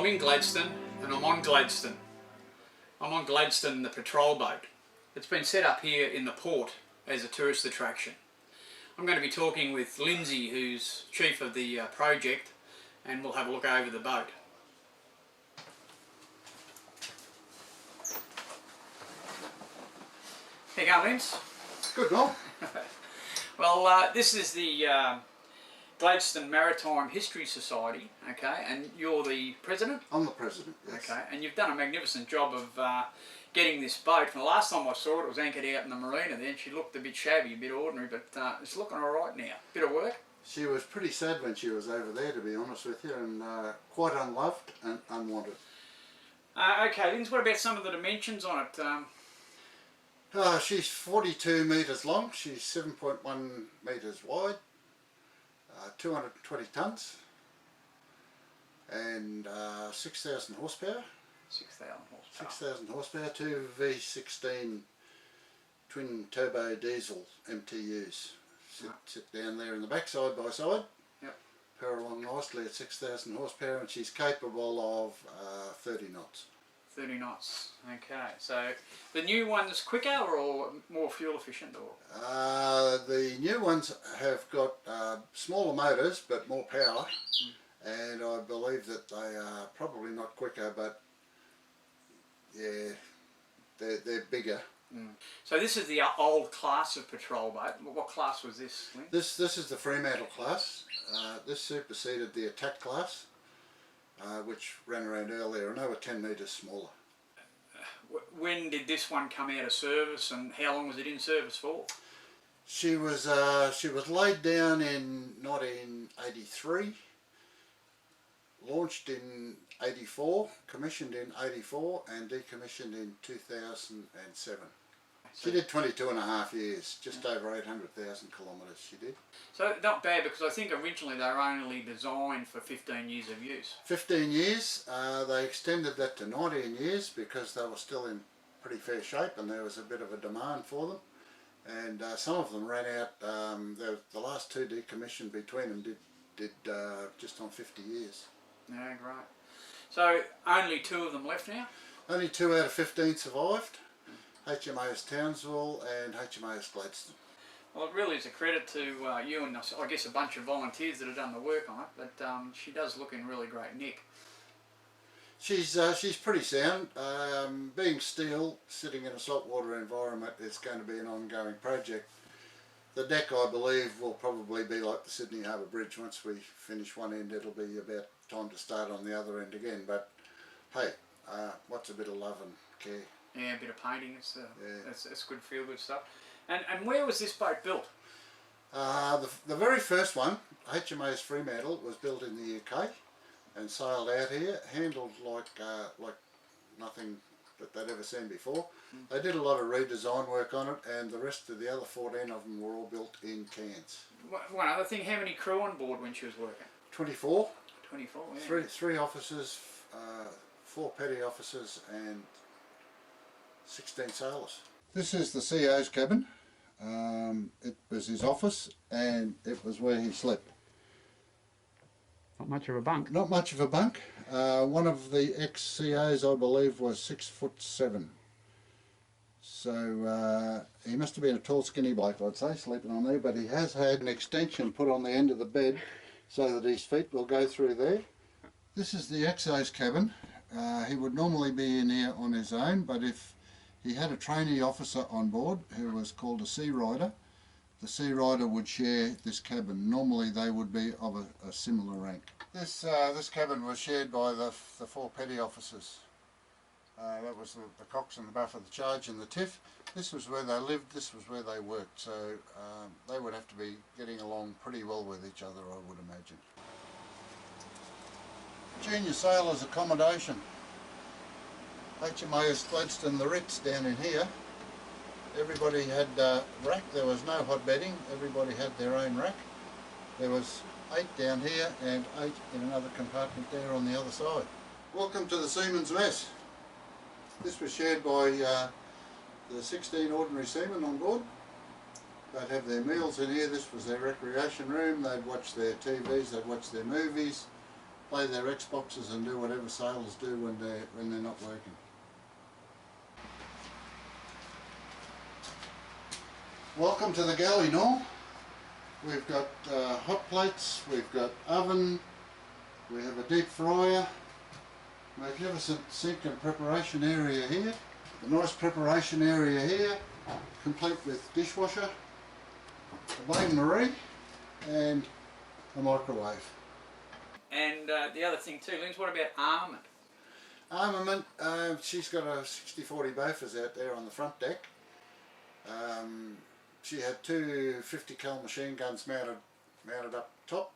in Gladstone and I'm on Gladstone. I'm on Gladstone, the patrol boat. It's been set up here in the port as a tourist attraction. I'm going to be talking with Lindsay, who's chief of the project, and we'll have a look over the boat. How you going, Linz? Good, Noel. Well, this is the Gladstone Maritime History Society, okay, and you're the president? I'm the president, yes. Okay, and you've done a magnificent job of getting this boat. From the last time I saw it, it was anchored out in the marina there, and she looked a bit shabby, a bit ordinary, but it's looking all right now. Bit of work? She was pretty sad when she was over there, to be honest with you, and quite unloved and unwanted. Okay, Linz, what about some of the dimensions on it? She's 42 metres long, she's 7.1 metres wide, 220 tonnes, and 6,000 horsepower. 6,000 horsepower. 6,000 horsepower, two V16 twin turbo diesel MTUs. Sit down there in the back side by side. Yep. Power along nicely at 6,000 horsepower, and she's capable of 30 knots. 30 knots. Okay, so the new one's quicker or more fuel efficient, or? The new ones have got smaller motors but more power, and I believe that they are probably not quicker, but yeah, they're bigger. So this is the old class of patrol boat. What class was this, Lynn? This is the Freemantle Class. This superseded the Attack Class, which ran around earlier, and they were 10 metres smaller. When did this one come out of service, and how long was it in service for? She was laid down in 1983, launched in 84, commissioned in 84, and decommissioned in 2007. She did 22.5 years, just over 800,000 kilometres she did. So not bad, because I think originally they were only designed for 15 years of use. 15 years, they extended that to 19 years because they were still in pretty fair shape and there was a bit of a demand for them. And some of them ran out, the last two decommissioned between them did just on 50 years. Yeah, great. So only 2 of them left now? Only 2 out of 15 survived. HMAS Townsville and HMAS Gladstone. Well, it really is a credit to you and I guess a bunch of volunteers that have done the work on it, but she does look in really great nick. She's pretty sound. Being steel, sitting in a saltwater environment, is going to be an ongoing project. The deck, I believe, will probably be like the Sydney Harbour Bridge. Once we finish one end, it'll be about time to start on the other end again. But hey, what's a bit of love and care? Yeah, a bit of painting, it's good feel good stuff. And where was this boat built? The very first one, HMAS Freemantle, was built in the UK and sailed out here, handled like nothing that they'd ever seen before. They did a lot of redesign work on it, and the rest of the other 14 of them were all built in Cairns. One other thing, how many crew on board when she was working? 24. 24, yeah. Three officers, 4 petty officers and 16 sailors. This is the CEO's cabin. It was his office and it was where he slept. Not much of a bunk. Not much of a bunk. One of the ex-CEOs, I believe, was 6'7". So he must have been a tall, skinny bloke, I'd say, sleeping on there, but he has had an extension put on the end of the bed so that his feet will go through there. This is the XO's cabin. He would normally be in here on his own, but if he had a trainee officer on board who was called a sea rider, the sea rider would share this cabin. Normally they would be of a similar rank. This cabin was shared by the 4 petty officers. That was the coxswain, the buffer, the charge and the tiff. This was where they lived, this was where they worked, so they would have to be getting along pretty well with each other, I would imagine. Junior sailors accommodation. HMAS Gladstone, the Ritz down in here. Everybody had rack, there was no hot bedding, everybody had their own rack. There was 8 down here and 8 in another compartment there on the other side. Welcome to the Seaman's Mess. This was shared by the 16 ordinary seamen on board. They'd have their meals in here, this was their recreation room, they'd watch their TVs, they'd watch their movies, play their Xboxes and do whatever sailors do when they're not working. Welcome to the galley, Norm. We've got hot plates, we've got oven, we have a deep fryer, magnificent sink and preparation area here, a nice preparation area here, complete with dishwasher, a bain-marie and a microwave. And the other thing too, Linz, what about armament? Armament, she's got a 60-40 Bofors out there on the front deck. She had two 50 cal machine guns mounted up top,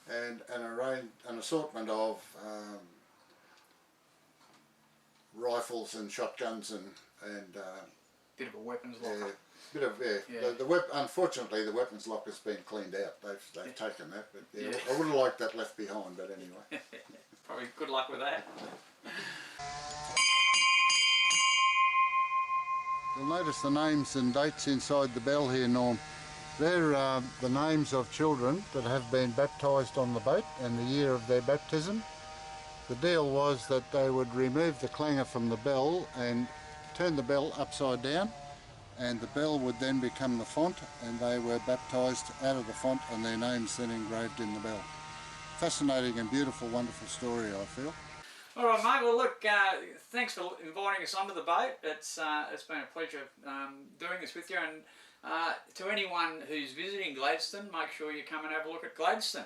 and an assortment of rifles and shotguns and Bit of a weapons locker. Unfortunately, the weapons locker's been cleaned out. They've taken that, but I would have liked that left behind. But anyway, Probably good luck with that. you'll notice the names and dates inside the bell here, Norm. They're the names of children that have been baptised on the boat and the year of their baptism. The deal was that they would remove the clanger from the bell and turn the bell upside down, and the bell would then become the font, and they were baptised out of the font and their names then engraved in the bell. Fascinating and beautiful, wonderful story, I feel. All right, mate. Well, look, thanks for inviting us onto the boat. It's been a pleasure doing this with you. And to anyone who's visiting Gladstone, make sure you come and have a look at Gladstone.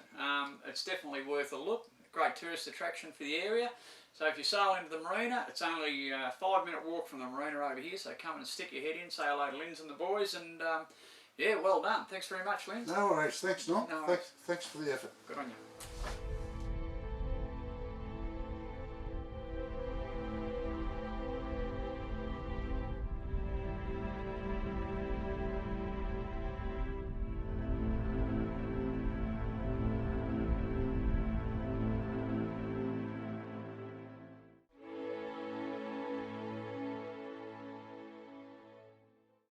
It's definitely worth a look. Great tourist attraction for the area. So if you sail into the marina, it's only a 5-minute walk from the marina over here. So come and stick your head in, say hello to Linz and the boys, and yeah, well done. Thanks very much, Linz. No worries. Thanks, Norm. No worries. Thanks for the effort. Good on you.